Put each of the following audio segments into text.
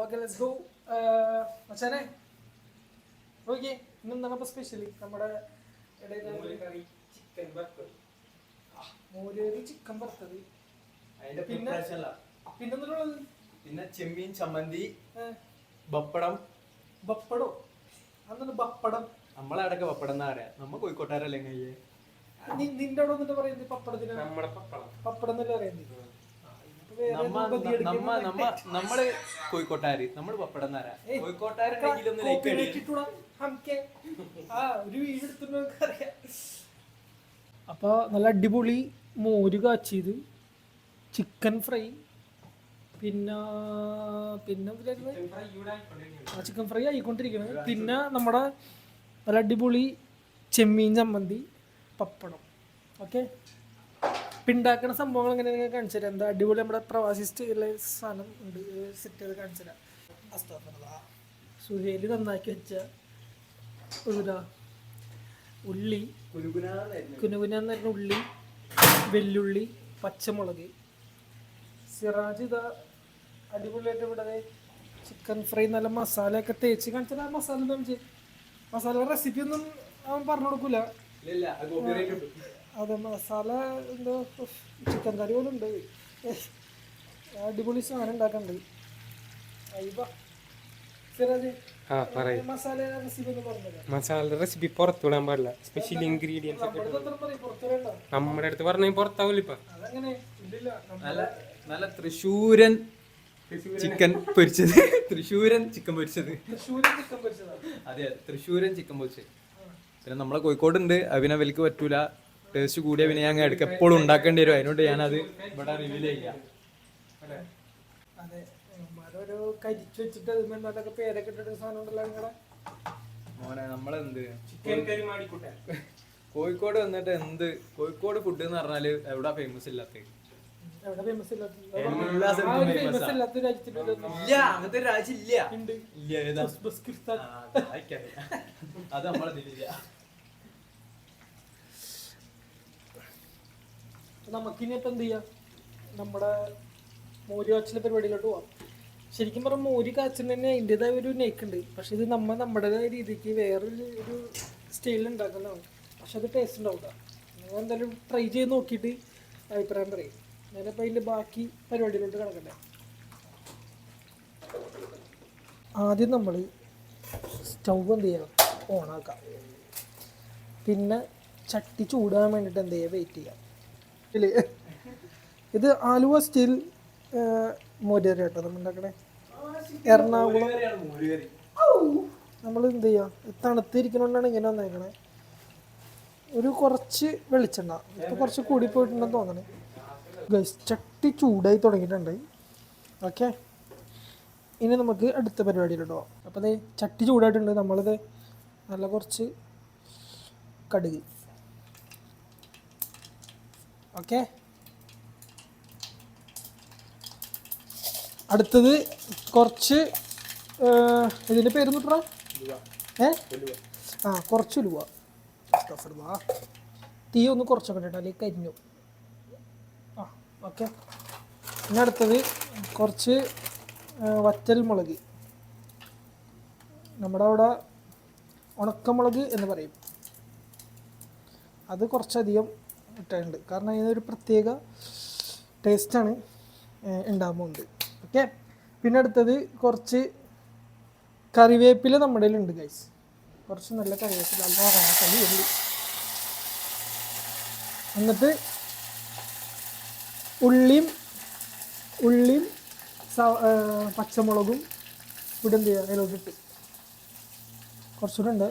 Okay let's go. മച്ചാനെ നോക്കിയേ, ഇന്നെന്താണ് സ്പെഷ്യലി നമ്മുടെ മോരുകറി ചിക്കൻ വറുത്തത്, പിന്നെ പിന്നെന്തുള്ളത്, പിന്നെ ചെമ്മീൻ ചമ്മന്തി, പപ്പടം. പപ്പടോ? അന്ന് പപ്പടം നമ്മളെ അടക്ക പപ്പടം എന്നാ പറയാ, നമ്മ കോഴിക്കോട്ടുകാരല്ലേ കയ്യേ. നിന്റെ അവിടെ ഒന്നിട്ട് പറയുന്നത് പപ്പടത്തിന് പപ്പടം എന്നല്ലേ പറയുന്നത്. നമ്മള് കോഴിക്കോട്ടുകാര്, നമ്മള് പപ്പടം എന്നാ അപ്പൊ നല്ല അടിപൊളി മോര് കാച്ചിയത്, ചിക്കൻ ഫ്രൈ, പിന്നെ ചിക്കൻ ഫ്രൈ ആയിക്കൊണ്ടിരിക്കുന്നത്, പിന്നെ നമ്മുടെ നല്ല അടിപൊളി ചെമ്മീൻ ചമ്മന്തി, പപ്പടം. ഓക്കെ, ഉണ്ടാക്കുന്ന സംഭവങ്ങൾ എങ്ങനെ നിങ്ങൾ കാണിച്ചു തരാം. എന്താ അടിപൊളി നമ്മുടെ പ്രവാസി സ്റ്റൈലുള്ള സാധനം ഉണ്ട്, സെറ്റ് ചെയ്ത് കാണിച്ചു തരാം. സുഹേല് നന്നാക്കി വെച്ച ഉള്ളി, കുനുകുനാന്ന് പറഞ്ഞ ഉള്ളി, വെല്ലുള്ളി, പച്ചമുളക്. സിറാജ് ഇതാ അടിപൊളിയായിട്ട് ഇവിടെ ചിക്കൻ ഫ്രൈ നല്ല മസാലയൊക്കെ തേച്ച് കാണിച്ചാൽ. ആ മസാല റെസിപ്പി ഒന്നും അവൻ പറഞ്ഞു കൊടുക്കൂല. അതെ, മസാല എന്തോ ചിക്കൻ കറി പോലും ഉണ്ട്. അടിപൊളി സാധനം ഉണ്ടാക്കണ്ട്. മസാല റെസിപ്പി പുറത്തുവിടാൻ പാടില്ല. സ്പെഷ്യൽ ഇൻഗ്രീഡിയൻസ് ഒക്കെ നമ്മുടെ അടുത്ത് പറഞ്ഞ പുറത്താവൂല. ഇപ്പൊ നല്ല തൃശ്ശൂരൻ ചിക്കൻ പൊരിച്ചത്. തൃശ്ശൂരൻ ചിക്കൻ പൊരിച്ചത്. അതെ, തൃശ്ശൂരൻ ചിക്കൻ പൊരിച്ചത്. പിന്നെ നമ്മളെ കോഴിക്കോടുണ്ട്, പിന്നെ അവർക്ക് പറ്റൂല. ടേസ്റ്റ് കൂടിയ പിന്നെ ഞാൻ ഇടയ്ക്ക് എപ്പോഴും ഉണ്ടാക്കേണ്ടി വരും. അതിനോട് ഞാനത് ഇവിടെ റിവീൽ ചെയ്യാം. മോനെ നമ്മളെന്ത് കോഴിക്കോട് വന്നിട്ട് എന്ത് കോഴിക്കോട് ഫുഡ് എന്ന് പറഞ്ഞാല് എവിടെ ഫേമസ് ഇല്ലാത്ത അങ്ങനത്തെ രാജ്യം ഇല്ല. അത് നമ്മളതില്ല. നമുക്കിനി ഇപ്പം എന്ത് ചെയ്യാം, നമ്മുടെ മോര് കാച്ചിലെ പരിപാടിയിലോട്ട് പോവാം. ശരിക്കും പറഞ്ഞാൽ മോര് കാച്ചിന് തന്നെ അതിൻ്റെതായ ഒരു നെയ്ക്കുണ്ട്. പക്ഷെ ഇത് നമ്മുടേതായ രീതിക്ക് വേറൊരു സ്റ്റൈലിൽ ഉണ്ടാക്കുന്നതാണ്. പക്ഷെ അത് ടേസ്റ്റ് ഉണ്ടാവില്ല. നിങ്ങൾ എന്തായാലും ട്രൈ ചെയ്ത് നോക്കിയിട്ട് അഭിപ്രായം പറയും. ഞാനിപ്പോൾ അതിൻ്റെ ബാക്കി പരിപാടിയിലോട്ട് കിടക്കട്ടെ. ആദ്യം നമ്മൾ സ്റ്റൗ എന്ത് ചെയ്യണം, ഓണാക്കാം. പിന്നെ ചട്ടി ചൂടാൻ വേണ്ടിയിട്ട് എന്ത് ചെയ്യുക, വെയിറ്റ് ചെയ്യാം. ഇല്ലേ, ഇത് ആലുവ സ്റ്റൈൽ മോരുകറി കേട്ടോ നമ്മൾ ഉണ്ടാക്കണേ. എറണാകുളം നമ്മൾ എന്ത് ചെയ്യാം, തണുത്തിരിക്കണോണ്ടാണ് ഇങ്ങനെ വന്നേക്കണേ. ഒരു കുറച്ച് വെളിച്ചെണ്ണ ഇപ്പം കുറച്ച് കൂടിപ്പോയിട്ടുണ്ടെന്ന് തോന്നണേ. ചട്ടി ചൂടായി തുടങ്ങിയിട്ടുണ്ട്. ഓക്കെ, ഇനി നമുക്ക് അടുത്ത പരിപാടിയിലോട്ട് പോകാം. അപ്പോൾ അതെ ചട്ടി ചൂടായിട്ടുണ്ട്. നമ്മളിത് നല്ല കുറച്ച് കടുക്. ഓക്കെ, അടുത്തത് കുറച്ച് ഇതിൻ്റെ പേര് നോട്ടാ, കുറച്ച് ഉലുവ. തീ ഒന്ന് കുറച്ചൊക്കെ കേട്ടോ, അല്ലെങ്കിൽ കരിഞ്ഞു. ഓക്കെ, ഇനി അടുത്തത് കുറച്ച് വറ്റൽ മുളക്. നമ്മുടെ അവിടെ ഉണക്കമുളക് എന്ന് പറയും. അത് കുറച്ചധികം ഇട്ടുണ്ട്, കാരണം ഇതിനൊരു പ്രത്യേക ടേസ്റ്റാണ് ഉണ്ടാകുന്നുണ്ട്. ഓക്കെ, പിന്നെ അടുത്തത് കുറച്ച് കറിവേപ്പില നമ്മുടെ കയ്യിലുണ്ട് ഗൈസ്. കുറച്ച് നല്ല കറിവേപ്പില, നല്ല കരിവേപ്പില. എന്നിട്ട് ഉള്ളിയും പച്ചമുളകും ഇവിടെ എന്ത് ചെയ്യുക, അതിലോട്ടിട്ട് കുറച്ചുകൂടെ ഉണ്ട്.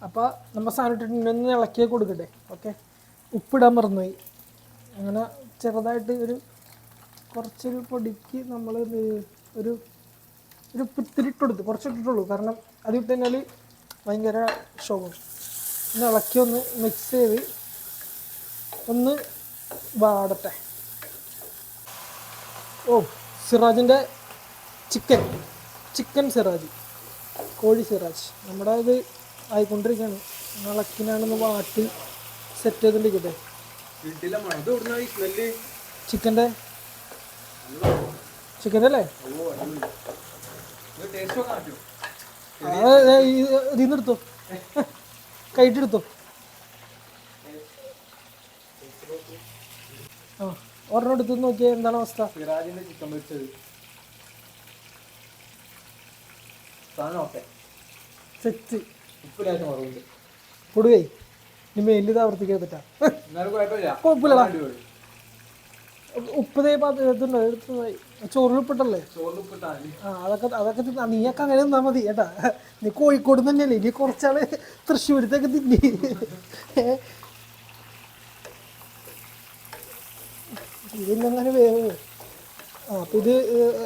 അപ്പോൾ നമ്മൾ സാധനം ഇട്ടിട്ടുണ്ടെന്ന് ഇളക്കി കൊടുക്കട്ടെ. ഓക്കെ, ഉപ്പിടാൻ മറന്നുപോയി. അങ്ങനെ ചെറുതായിട്ട് കുറച്ചൊരു പൊടിക്ക് നമ്മൾ ഒരു ഇത്തിരി ഇട്ടെടുത്ത് കുറച്ചിട്ടിട്ടുള്ളൂ. കാരണം അത് ഇട്ട് കഴിഞ്ഞാൽ ഭയങ്കര ഷോകം. ഒന്ന് ഇളക്കി ഒന്ന് മിക്സ് ചെയ്ത് ഒന്ന് വാടട്ടെ. സിറാജിൻ്റെ ചിക്കൻ സിറാജ്, കോഴി സിറാജ് നമ്മുടെ ഇത് ആയിക്കൊണ്ടിരിക്കുകയാണ്. ഇളക്കിനാണെന്ന് വാട്ടി സെറ്റ് ചെയ്തിട്ടിരിക്കട്ടെ. വീട്ടിലെ മണം ഇത് ഇവിടുന്ന് ഈ സ്മെല്ല് ചിക്കൻ്റെ അല്ലേ? ടേസ്റ്റ് നോക്കാൻ പറ്റുമോ? ഇതിന്ന് എടുത്തോ, കൈട്ടെടുത്തോ. ആ ഒരെണ്ണം എടുത്ത് നോക്കിയാൽ എന്താണ് അവസ്ഥ? സിറാജിന്റെ ചിക്കൻ പൊരിച്ചത് സാധനം ഓക്കെ. സെറ്റ് ഉപ്പ് ലേശം കുറവുണ്ട്. കൊടുവേ ഇനി മെയിലിൽ ഇത് ആവർത്തിക്കാൻ പറ്റാ. എന്നാലും കുഴപ്പമില്ല. കുഴപ്പമില്ലടാ. അടിപൊളി. ഉപ്പ് ഇതുണ്ടോ ചോറിൽ ഉപ്പിട്ടല്ലേ? ചോറിന് ഉപ്പിട്ടാൽ മതി. ആ അതൊക്കെ നീയൊക്കെ അങ്ങനെ നിന്നാ മതി കേട്ടാ. നീ കോഴിക്കോട് തന്നെയല്ലേ, ഇനി കുറച്ചാള് തൃശ്ശൂരത്തേക്ക് തിന്നി. ഇതിനങ്ങനെ വേവ്. ആ അപ്പം ഇത്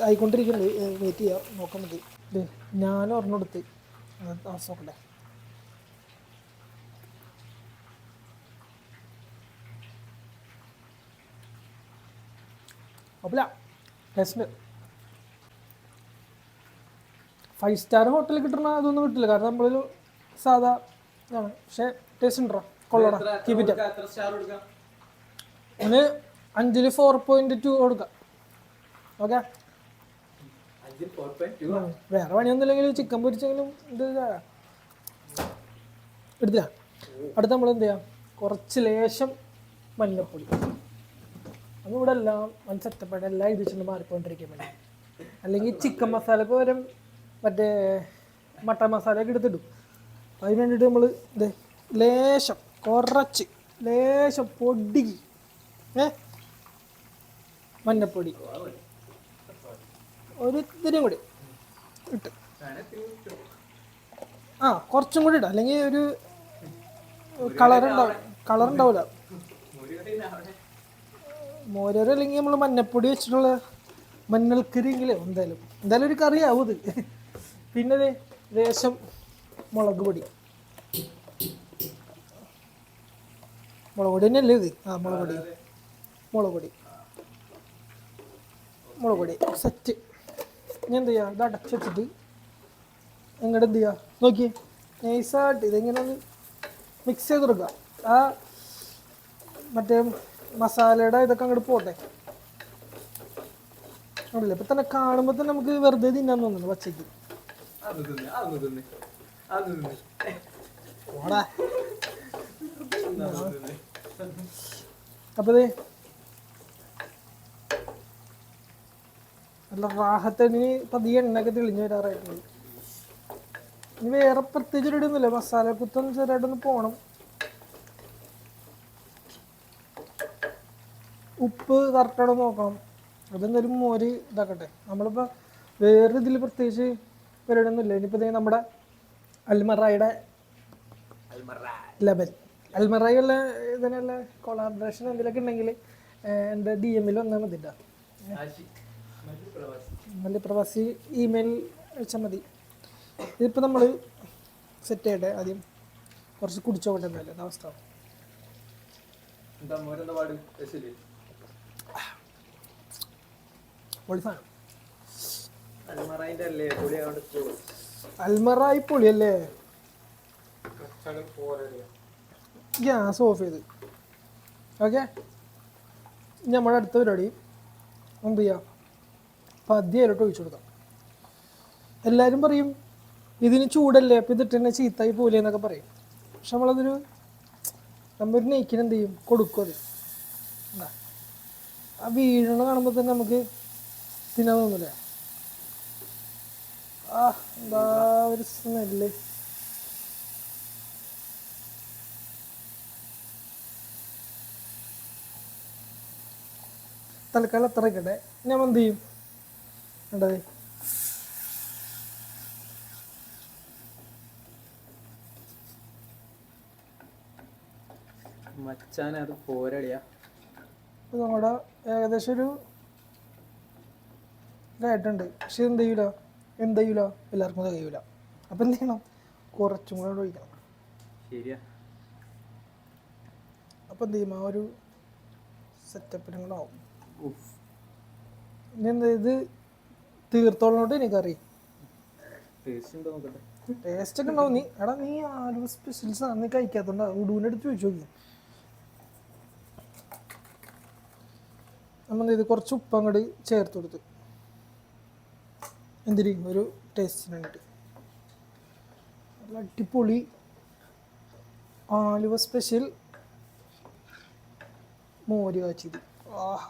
ആയിക്കൊണ്ടിരിക്കുന്നുണ്ട്, വെയിറ്റ് ചെയ്യാം, നോക്കാൻ മതി. ഇത് ഞാൻ ഒരെണ്ണം എടുത്ത് അവസ്ഥ നോക്കട്ടെ. അപ്പല്ല ടേസ്റ്റ് 5 സ്റ്റാർ ഹോട്ടലിൽ കിട്ടണ അതൊന്നും കിട്ടില്ല, കാരണം നമ്മളൊരു സാധാ ഇതാണ്. പക്ഷേ ടേസ്റ്റ് ഉണ്ടോ? കൊള്ളടാ. കീപ്പിറ്റ എത്ര സ്റ്റാർ കൊടുക്കാം? അതിന് 5ൽ 4.2 കൊടുക്കാം. ഓക്കെ, 5ൽ 4.2. വേറെ പണിയൊന്നുമില്ലെങ്കിൽ ചിക്കൻ പൊരിച്ചെങ്കിലും ഇത് എടുത്തില്ല. അടുത്ത് നമ്മൾ എന്ത് ചെയ്യാം, കുറച്ച് ലേശം മഞ്ഞപ്പൊടി. അതിവിടെ എല്ലാം വൻ സെറ്റപ്പായിട്ട് എല്ലാം ഇത് വെച്ചിട്ട് മാറിക്കൊണ്ടിരിക്കാൻ വേണ്ടി. അല്ലെങ്കിൽ ചിക്കൻ മസാലക്ക് പകരം മറ്റേ മട്ടൻ മസാലയൊക്കെ എടുത്തിടും. അതിന് വേണ്ടിയിട്ട് നമ്മൾ ഇത് ലേശം ലേശം പൊടി മഞ്ഞപ്പൊടി ഒരു ഇത്തിരിയും കൂടി ഇട്ട്, ആ കുറച്ചും കൂടി ഇടാം, അല്ലെങ്കിൽ ഒരു കളറുണ്ടാവില്ല. മോരര അല്ലെങ്കിൽ നമ്മൾ മഞ്ഞപ്പൊടി വെച്ചിട്ടുള്ള മഞ്ഞൾക്കറിയെങ്കിലോ എന്തായാലും ഒരു കറിയാവും ഇത്. പിന്നെ ലേശം മുളക് പൊടി തന്നെയല്ലേ ഇത്? ആ മുളക് പൊടി സെറ്റ്. ഞാൻ എന്ത് ചെയ്യാം, ഇത് അടച്ച് വെച്ചിട്ട് എങ്ങോട്ട് എന്ത് ചെയ്യുക നോക്കിയേ, നൈസായിട്ട് ഇതെങ്ങനെ ഒന്ന് മിക്സ് ചെയ്ത് കൊടുക്കുക. ആ മറ്റേ മസാലയുടെ ഇതൊക്കെ അങ്ങോട്ട് പോട്ടെ. ഉണ്ടല്ലേ, ഇപ്പം തന്നെ കാണുമ്പോൾ തന്നെ നമുക്ക് വെറുതെ തിന്നാൻ തോന്നുന്നു പച്ചയ്ക്ക്. ഓടാ. അപ്പോൾ നല്ല റാഹത്തിന് പതിയെ എണ്ണയൊക്കെ തെളിഞ്ഞ് വരാറായിട്ടുണ്ട്. ഇനി വേറെ പ്രത്യേകിച്ച് ഇടയൊന്നുമില്ല, മസാല കുത്തൊന്ന് ചെറുതായിട്ടൊന്ന് പോകണം. ഉപ്പ് കറക്റ്റാണോ നോക്കണം. അതെന്തായാലും മോര് ഇതാക്കട്ടെ. നമ്മളിപ്പോൾ വേറെ ഇതിൽ പ്രത്യേകിച്ച് പരിപാടിയൊന്നുമില്ല. ഇനിയിപ്പോൾ നമ്മുടെ അൽമറായുടെ ലെബൻ അൽമറായുള്ള ഇതിനുള്ള കൊളാബറേഷൻ എന്തെങ്കിലുമൊക്കെ ഉണ്ടെങ്കിൽ എൻ്റെ DM വന്നാൽ മതി കേട്ടോ. മല്ലിപ്രവാസി ഇമെയിൽ അയച്ചാൽ മതി. ഇതിപ്പോൾ നമ്മൾ സെറ്റ് ചെയ്യട്ടെ. ആദ്യം കുറച്ച് കുടിച്ചോട്ടെ എന്തായാലും അവസ്ഥ. അൽമറായി പൊളിയല്ലേ. ഗ്യാസ് ഓഫ് ചെയ്ത് ഓക്കെ. നമ്മുടെ അടുത്ത പരിപാടി എന്ത് ചെയ്യാം, പതിയായിട്ട് ഒഴിച്ചു കൊടുക്കാം. എല്ലാവരും പറയും ഇതിന് ചൂടല്ലേ, അപ്പം ഇതിട്ട് തന്നെ ചീത്തായി പോലെ എന്നൊക്കെ പറയും. പക്ഷെ നമ്മൊരു നെയ്ക്കിന് എന്ത് ചെയ്യും, കൊടുക്കും. അത് എന്താ ആ വീഴണ കാണുമ്പോൾ തന്നെ നമുക്ക് തിന്നാൻ തോന്നില്ലേ. ആ എന്താ ഒരു സ്മെല്ല്. തൽക്കാലം അത്ര ഇക്കട്ടെ. ഞാൻ എന്ത് ചെയ്യും വേണ്ടത്, മച്ചാനത് പോരടിയാ. നമ്മുടെ ഏകദേശം ഒരു ഇതായിട്ടുണ്ട്. പക്ഷെ എന്ത് ചെയ്യൂല എല്ലാവർക്കും അത് കഴിയൂല. അപ്പം എന്ത് ചെയ്യണം, കുറച്ചും കൂടെ ഒഴിക്കണം. ശരിയാ. അപ്പം എന്ത് ചെയ്യും, ആ ഒരു സെറ്റപ്പിനും കൂടെ ആവും. ഇനി എന്താ ഇത് തീർത്തോളോട്ട് എനിക്കറിയാം. ടേസ്റ്റ് ഉണ്ടോ നോക്കട്ടെ. ടേസ്റ്റ് ഒക്കെ ഉണ്ടാവും. നീ എടാ നീ ആലുവ സ്പെഷ്യൽസ് ആണ് നീ കഴിക്കാത്തോണ്ടാ. ഉടുവിൻ്റെ അടുത്ത് ചോദിച്ചു നോക്കി. നമ്മൾ ഇത് കുറച്ച് ഉപ്പ് അങ്ങോട്ട് ചേർത്ത് കൊടുത്ത് എന്തിരി ഒരു ടേസ്റ്റിന് വേണ്ടിയിട്ട്. നല്ല അടിപൊളി ആലുവ സ്പെഷ്യൽ മോര് കാച്ചിയത്. ആഹ്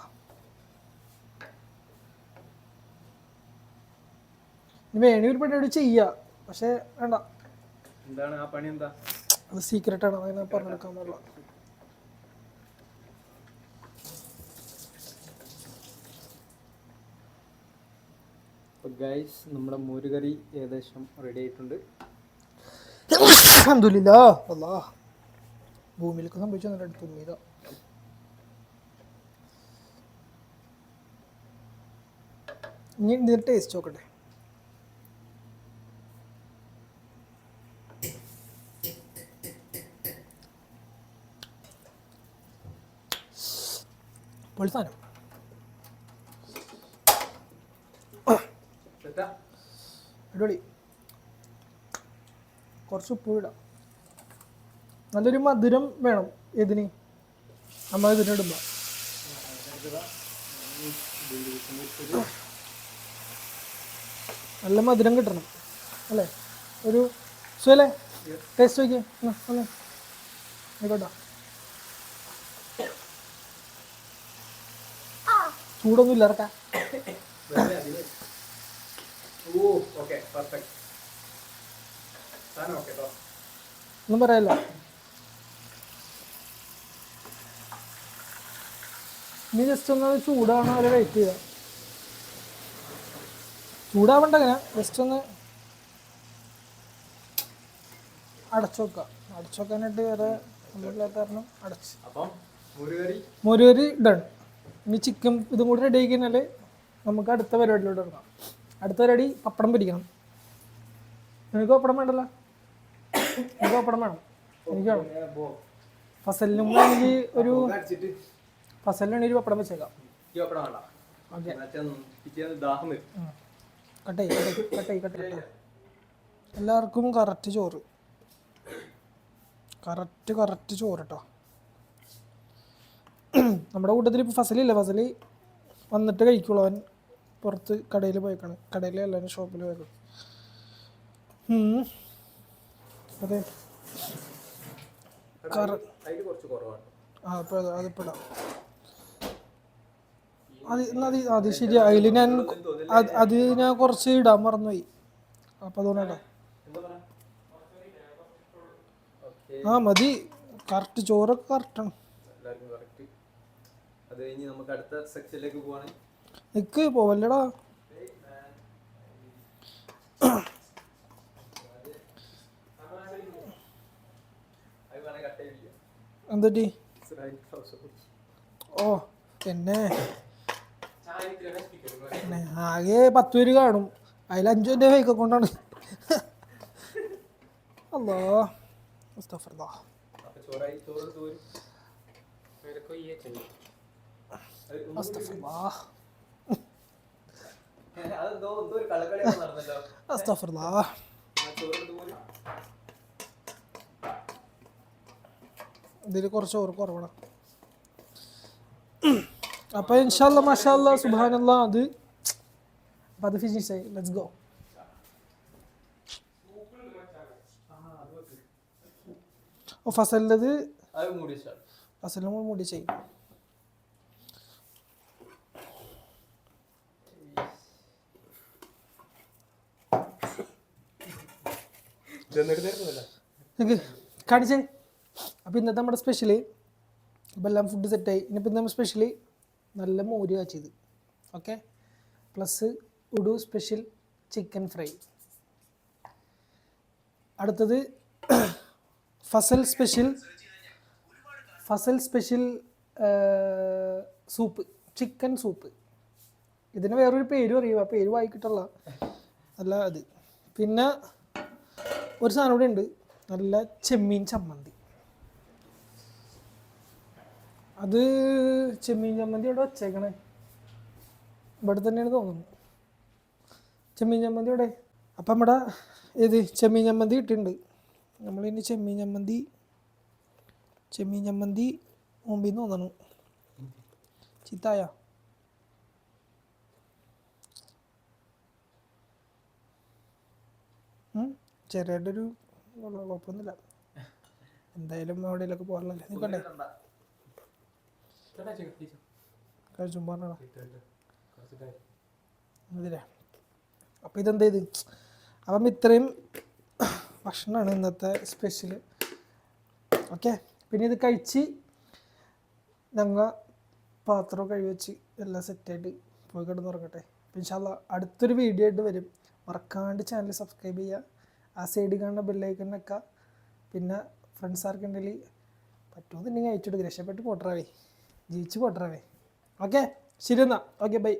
ഇനി വേണമെങ്കിൽ ഒരു പരിപാടി ചെയ്യാം, പക്ഷെ വേണ്ട, എന്താണ് ആ പണി? എന്താ അത് സീക്രട്ടാണ്, അങ്ങനെ പറഞ്ഞെടുക്കാൻ പാടില്ല. ഗൈസ്, നമ്മുടെ മോരുകറി ഏകദേശം റെഡി ആയിട്ടുണ്ട്. അൽഹംദുലില്ലാ. അല്ലാ ഭൂമിയിലേക്ക് സംഭവിച്ചു നല്ല അടുത്ത് ഇനി ഇതിൻ്റെ ടേസ്റ്റ് നോക്കട്ടെ. പൊളി സാധനം. അടിപൊളി. കുറച്ച് ഉപ്പ് ഇടാം. നല്ലൊരു മധുരം വേണം ഇതിന്, നമ്മൾ ഇതിനിടുമ്പോൾ. നല്ല മധുരം കിട്ടണം അല്ലേ? ഒരു സുഖല്ലേ? ടേസ്റ്റ് നോക്കിയേ ആയിക്കോട്ടെ. ചൂടൊന്നും ഇല്ല ഇറക്കാം. ഒന്നും പറയല്ല. ഇനി ജസ്റ്റ് ഒന്ന് ചൂടാവണ വരെ വെയിറ്റ് ചെയ്യാം. ചൂടാവണ്ട, അങ്ങനെ ജസ്റ്റ് ഒന്ന് അടച്ചു വെക്കാം. അടച്ചു വെക്കാനായിട്ട് വേറെ ഒന്നുമില്ലാത്ത കാരണം അടച്ച്. മോരുകറി ഡൺ. ഇനി ചിക്കൻ ഇതും കൂടി റെഡി ആയി കഴിഞ്ഞാൽ നമുക്ക് അടുത്ത പരിപാടിയിലോട്ട് ഇറങ്ങാം. അടുത്ത പരിപാടി പപ്പടം പൊരിക്കണം. നിനക്ക് പപ്പടം വേണ്ടല്ലോ? എനിക്ക് പപ്പടം വേണം. എനിക്ക് വേണം. ഫസലിനും വേണമെങ്കിൽ ഒരു ഫസലിനാണെങ്കിൽ ഒരു പപ്പടം വെച്ചേക്കാം. ഓക്കെ, കട്ടെ. എല്ലാവർക്കും കറക്റ്റ് ചോറ്, കറക്റ്റ് ചോറ് കേട്ടോ. നമ്മുടെ കൂട്ടത്തിൽ ഇപ്പോൾ ഫസലില്ല. ഫസൽ വന്നിട്ട് കഴിക്കുള്ളൂ. അവൻ പുറത്ത് കടയിൽ പോയേക്കാണ്. കടയിൽ എല്ലാവരും ഷോപ്പിൽ പോയേക്കും. അതെ, അതിപ്പോൾ ഇടാം. അത് ശരിയാ. അതിൽ ഞാൻ കുറച്ച് ഇടാൻ മറന്നുപോയി. അപ്പം അതുകൊണ്ടാണ്. ആ മതി, കറക്റ്റ് ചോറൊക്കെ കറക്റ്റാണ്. നിക്ക് പോവല്ലടാ. എന്തൊട്ടി? ഓ പിന്നെ ആകെ 10 പേര് കാണും. അതിൽ 5 എൻ്റെ ഫേക്ക് അക്കൗണ്ടാണ്. അല്ലാ മുസ്തഫർദാ. ഇതിൽ കുറച്ച് ചോറ് കുറവാണ്. അപ്പൊ ഇൻഷാ അല്ലാ മാഷാ അല്ലാ സുബ്ഹാനല്ലാ അത് ഫിനിഷ് ആയി. Let's go. ഫസലിൻ്റെത് ഫസലിനും മൂടി ചെയ്യും. കാണിച്ചേ. അപ്പോൾ ഇന്നത്തെ നമ്മുടെ സ്പെഷ്യല് ഇപ്പോൾ എല്ലാം ഫുഡ് സെറ്റായി. ഇനിയിപ്പോൾ നമ്മൾ സ്പെഷ്യലി നല്ല മോര് കാച്ചിയത്, ഓക്കെ, പ്ലസ് ഉടു സ്പെഷ്യൽ ചിക്കൻ ഫ്രൈ. അടുത്തത് Fazal special soup, chicken soup. ഇതിന് വേറൊരു പേരും അറിയുക, ആ പേര് വായിക്കിട്ടുള്ള അല്ല അത്. പിന്നെ ഒരു സാധനം കൂടെ ഉണ്ട്, നല്ല ചെമ്മീൻ ചമ്മന്തി. അത് ചെമ്മീൻ ചമ്മന്തി ഇവിടെ വച്ചേക്കണേ, ഇവിടെ തന്നെയാണ് തോന്നുന്നു. ചെമ്മീൻ ചമ്മന്തി ഇവിടെ അപ്പം നമ്മുടെ ഇത് ചെമ്മീൻ ചമ്മന്തി ഇട്ടിട്ടുണ്ട്. നമ്മളിനി ചെമ്മീൻ ചമ്മന്തി മുമ്പിൽ നിന്ന് തോന്നണം ചിത്തായ. ചെറിയായിട്ടൊരു കുഴപ്പമൊന്നുമില്ല. എന്തായാലും എവിടെയെങ്കിലൊക്കെ പോകാറില്ലല്ലേ നിൽക്കണ്ടേ കഴിച്ചും പറഞ്ഞ ഇതില്ലേ. അപ്പം ഇതെന്താ ഇത്? അപ്പം ഇത്രയും ഭക്ഷണമാണ് ഇന്നത്തെ സ്പെഷ്യൽ. ഓക്കെ, പിന്നെ ഇത് കഴിച്ച് ഞങ്ങൾ പാത്രം കഴിവച്ച് എല്ലാം സെറ്റായിട്ട് പോയി കിടന്ന് ഉറങ്ങട്ടെ. ഇൻഷാ അല്ലാ അടുത്തൊരു വീഡിയോ ആയിട്ട് വരും. മറക്കാണ്ട് ചാനൽ സബ്സ്ക്രൈബ് ചെയ്യുക, ആ സൈഡിൽ കാണുന്ന ബെല്ലൈക്കൺ വെക്കുക. പിന്നെ ഫ്രണ്ട്സ് ആർക്കുണ്ടെങ്കിൽ പറ്റുമെന്നുണ്ടെങ്കിൽ അയച്ചിട്ട് രക്ഷപ്പെട്ട് പോട്ടറാവേ, ജീവിച്ച് പോട്ടറാവേ. ഓക്കെ, ശരി എന്നാൽ. Okay, by.